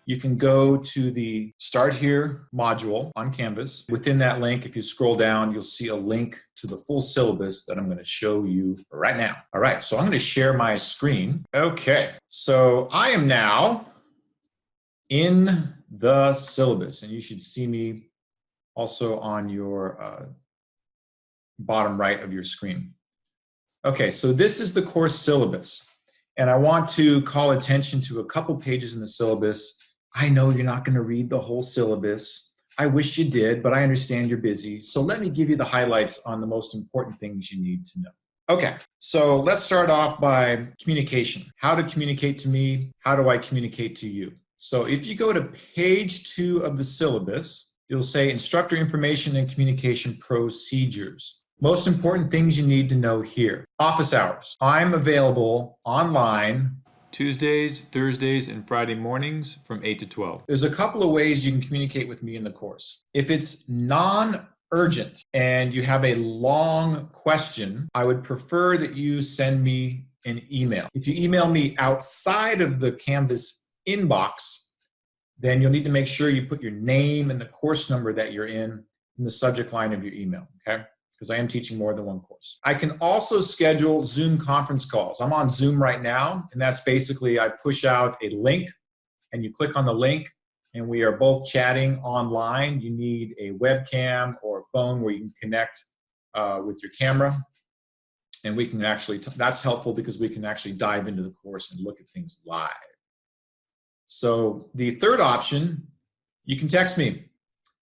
You can go to the Start Here module on Canvas. Within that link, if you scroll down, you'll see a link to the full syllabus that I'm going to show you right now. All right, so I'm going to share my screen. Okay, so I am now in the syllabus, and you should see me also on your bottom right of your screen. Okay, so this is the course syllabus, and I want to call attention to a couple pages in the syllabus. I know you're not going to read the whole syllabus. I wish you did, but I understand you're busy. So let me give you the highlights on the most important things you need to know. Okay, so let's start off by communication. How to communicate to me, how do I communicate to you? So if you go to page 2 of the syllabus, you'll say Instructor Information and Communication Procedures. Most important things you need to know here. Office hours. I'm available online Tuesdays, Thursdays, and Friday mornings from 8 to 12. There's a couple of ways you can communicate with me in the course. If it's non-urgent and you have a long question, I would prefer that you send me an email. If you email me outside of the Canvas inbox, then you'll need to make sure you put your name and the course number that you're in the subject line of your email, okay? Because I am teaching more than one course. I can also schedule Zoom conference calls. I'm on Zoom right now, and that's basically I push out a link, and you click on the link, and we are both chatting online. You need a webcam or a phone where you can connect with your camera, and we can actually, that's helpful because we can actually dive into the course and look at things live. So the third option, you can text me.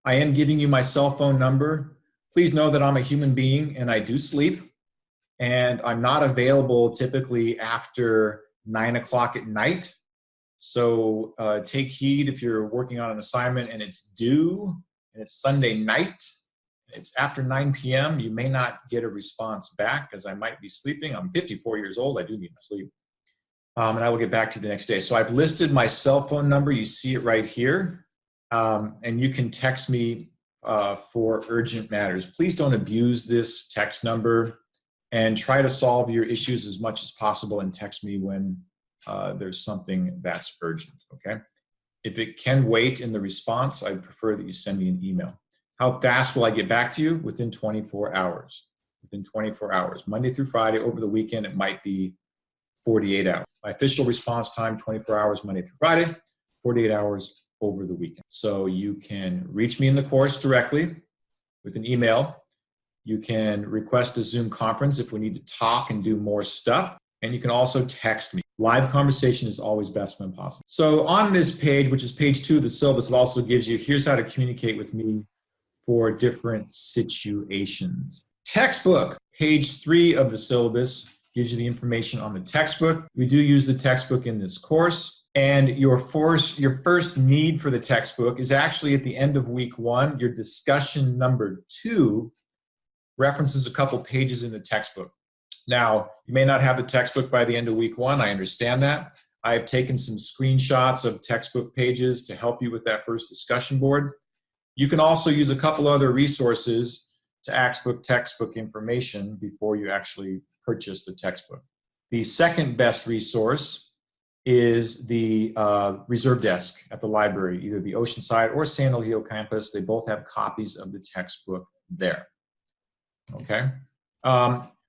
I am giving you my cell phone number. Please know that I'm a human being and I do sleep, and I'm not available typically after 9 o'clock at night. So take heed if you're working on an assignment and it's due and it's Sunday night, it's after 9 p.m., you may not get a response back because I might be sleeping. I'm 54 years old, I do need my sleep. And I will get back to you the next day. So I've listed my cell phone number, you see it right here, and you can text me for urgent matters. Please don't abuse this text number, and try to solve your issues as much as possible and text me when there's something that's urgent, okay? If it can wait in the response, I'd prefer that you send me an email. How fast will I get back to you? Within 24 hours. Within 24 hours. Monday through Friday. Over the weekend, it might be 48 hours. My official response time, 24 hours Monday through Friday, 48 hours over the weekend. So you can reach me in the course directly with an email. You can request a Zoom conference if we need to talk and do more stuff. And you can also text me. Live conversation is always best when possible. So on this page, which is page 2 of the syllabus, it also gives you, here's how to communicate with me for different situations. Textbook, page 3 of the syllabus, gives you the information on the textbook. We do use the textbook in this course. And your first need for the textbook is actually at the end of week 1. Your discussion number 2 references a couple pages in the textbook. Now, you may not have the textbook by the end of week 1. I understand that. I have taken some screenshots of textbook pages to help you with that first discussion board. You can also use a couple other resources to access textbook information before you actually purchase the textbook. The second best resource is the reserve desk at the library, either the Oceanside or San Elijo campus. They both have copies of the textbook there. Okay.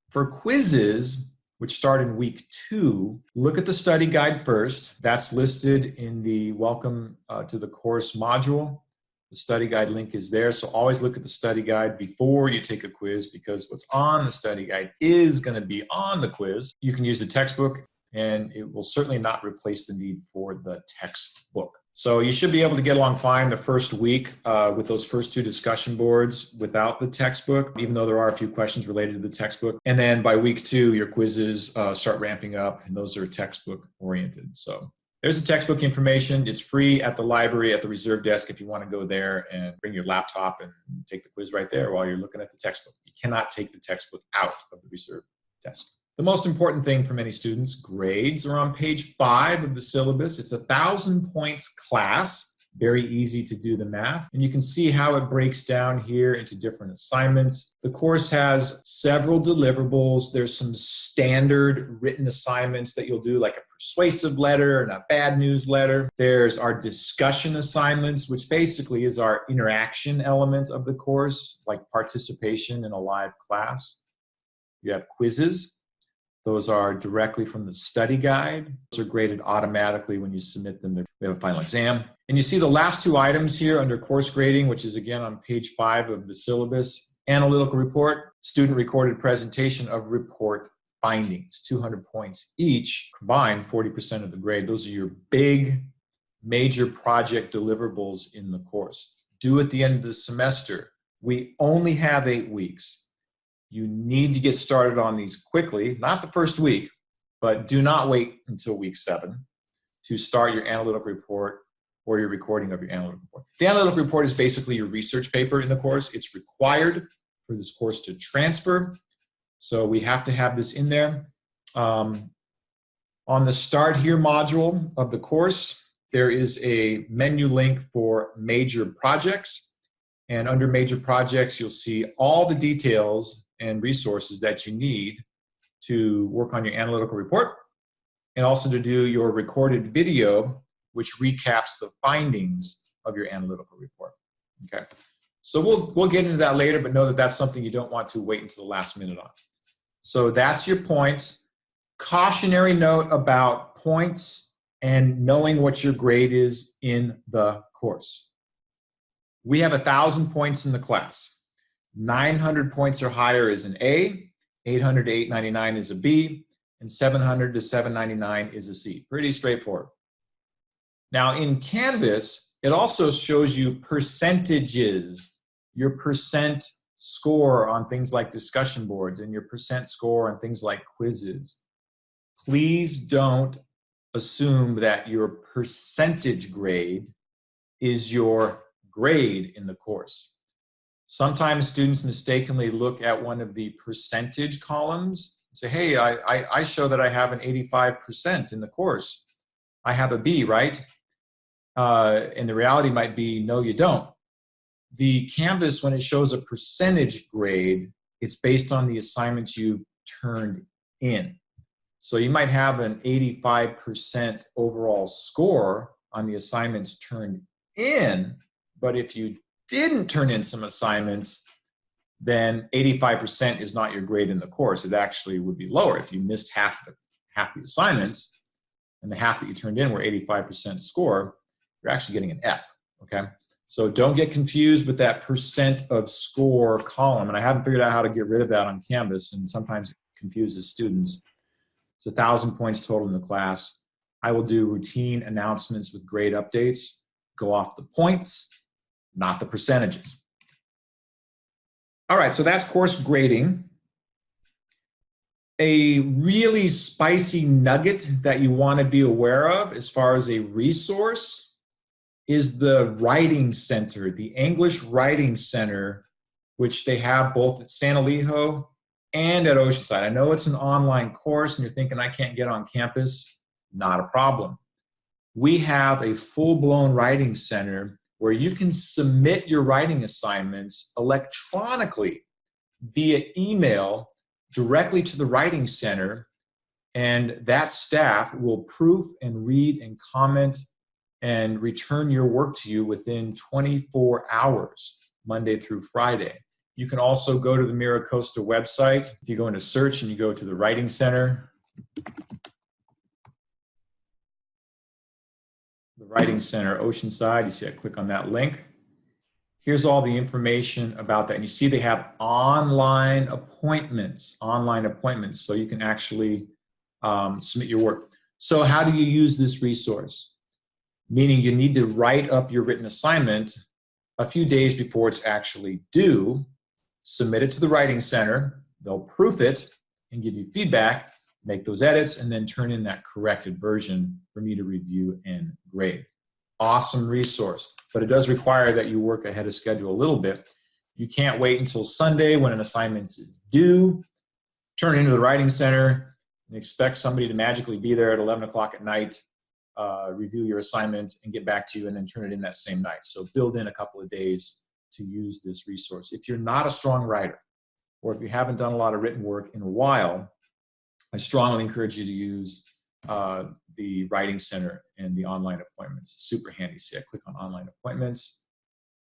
For quizzes, which start in week 2, look at the study guide first. That's listed in the Welcome to the Course module. The study guide link is there, so always look at the study guide before you take a quiz, because what's on the study guide is going to be on the quiz. You can use the textbook, and it will certainly not replace the need for the textbook. So you should be able to get along fine the first week with those first 2 discussion boards without the textbook, even though there are a few questions related to the textbook. And then by week 2, your quizzes start ramping up, and those are textbook oriented. So there's the textbook information. It's free at the library, at the reserve desk, if you want to go there and bring your laptop and take the quiz right there while you're looking at the textbook. You cannot take the textbook out of the reserve desk. The most important thing for many students, grades are on page 5 of the syllabus. It's a 1,000 points class. Very easy to do the math. And you can see how it breaks down here into different assignments. The course has several deliverables. There's some standard written assignments that you'll do, like a persuasive letter and a bad news letter. There's our discussion assignments, which basically is our interaction element of the course, like participation in a live class. You have quizzes. Those are directly from the study guide. Those are graded automatically when you submit them. We have a final exam. And you see the last 2 items here under course grading, which is again on page 5 of the syllabus. Analytical report, student recorded presentation of report findings, 200 points each, combined 40% of the grade. Those are your big, major project deliverables in the course. Due at the end of the semester. We only have 8 weeks. You need to get started on these quickly, not the first week, but do not wait until week 7 to start your analytical report or your recording of your analytical report. The analytical report is basically your research paper in the course. It's required for this course to transfer, so we have to have this in there. On the Start Here module of the course, there is a menu link for major projects, and under major projects, you'll see all the details and resources that you need to work on your analytical report and also to do your recorded video, which recaps the findings of your analytical report. Okay, so we'll get into that later, but know that that's something you don't want to wait until the last minute on. So that's your points. Cautionary note about points and knowing what your grade is in the course. We have 1,000 points in the class. 900 points or higher is an A, 800 to 899 is a B, and 700 to 799 is a C. Pretty straightforward. Now in Canvas, it also shows you percentages, your percent score on things like discussion boards and your percent score on things like quizzes. Please don't assume that your percentage grade is your grade in the course. Sometimes students mistakenly look at one of the percentage columns and say, hey, I show that I have an 85% in the course. I have a B, right? And the reality might be, no, you don't. The Canvas, when it shows a percentage grade, it's based on the assignments you've turned in. So you might have an 85% overall score on the assignments turned in, but if you didn't turn in some assignments, then 85% is not your grade in the course. It actually would be lower. If you missed half the assignments and the half that you turned in were 85% score, you're actually getting an F, okay? So don't get confused with that percent of score column. And I haven't figured out how to get rid of that on Canvas, and sometimes it confuses students. It's 1,000 points total in the class. I will do routine announcements with grade updates, go off the points, not the percentages. All right, so that's course grading. A really spicy nugget that you want to be aware of as far as a resource is the Writing Center, the English Writing Center, which they have both at San Elijo and at Oceanside. I know it's an online course and you're thinking I can't get on campus. Not a problem. We have a full-blown Writing Center where you can submit your writing assignments electronically via email directly to the Writing Center, and that staff will proof and read and comment and return your work to you within 24 hours, Monday through Friday. You can also go to the MiraCosta website. If you go into search and you go to the Writing Center, the Writing Center Oceanside, you see I click on that link. Here's all the information about that. And you see they have online appointments, so you can actually submit your work. So how do you use this resource? Meaning you need to write up your written assignment a few days before it's actually due, submit it to the Writing Center, they'll proof it and give you feedback, make those edits, and then turn in that corrected version for me to review and grade. Awesome resource, but it does require that you work ahead of schedule a little bit. You can't wait until Sunday when an assignment is due turn it into the writing center and expect somebody to magically be there at 11 o'clock at night, review your assignment and get back to you and then turn it in that same night. So build in a couple of days to use this resource. If you're not a strong writer, or if you haven't done a lot of written work in a while, I strongly encourage you to use the Writing Center and the online appointments. It's super handy. See, I click on online appointments.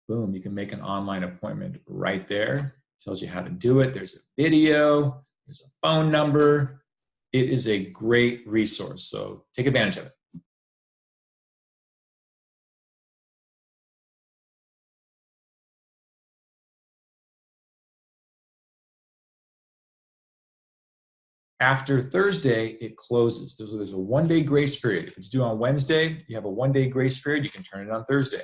Boom, you can make an online appointment right there. Tells you how to do it. There's a video, there's a phone number. It is a great resource, so take advantage of it. After Thursday, it closes. There's a one-day grace period. If it's due on Wednesday, you have a one-day grace period. You can turn it on Thursday.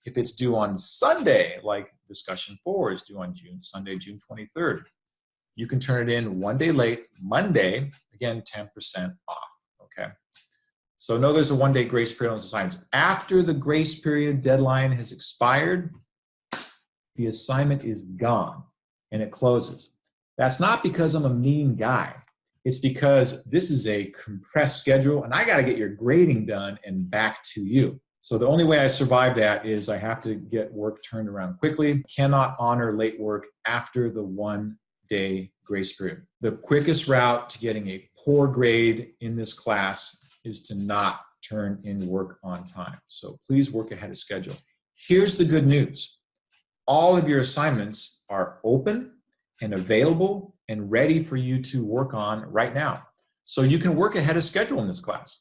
If it's due on Sunday, like discussion 4 is due on Sunday, June 23rd, you can turn it in one day late, Monday, again, 10% off, okay? So know there's a one-day grace period on those assignments. After the grace period deadline has expired, the assignment is gone and it closes. That's not because I'm a mean guy. It's because this is a compressed schedule and I got to get your grading done and back to you. So the only way I survive that is I have to get work turned around quickly. Cannot honor late work after the one-day grace period. The quickest route to getting a poor grade in this class is to not turn in work on time. So please work ahead of schedule. Here's the good news. All of your assignments are open and available and ready for you to work on right now. So you can work ahead of schedule in this class.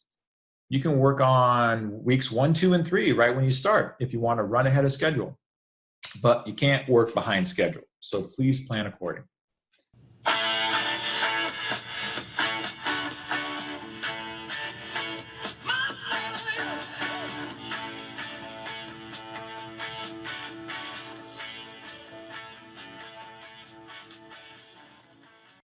You can work on weeks 1, 2, and 3 right when you start if you want to run ahead of schedule. But you can't work behind schedule. So please plan accordingly.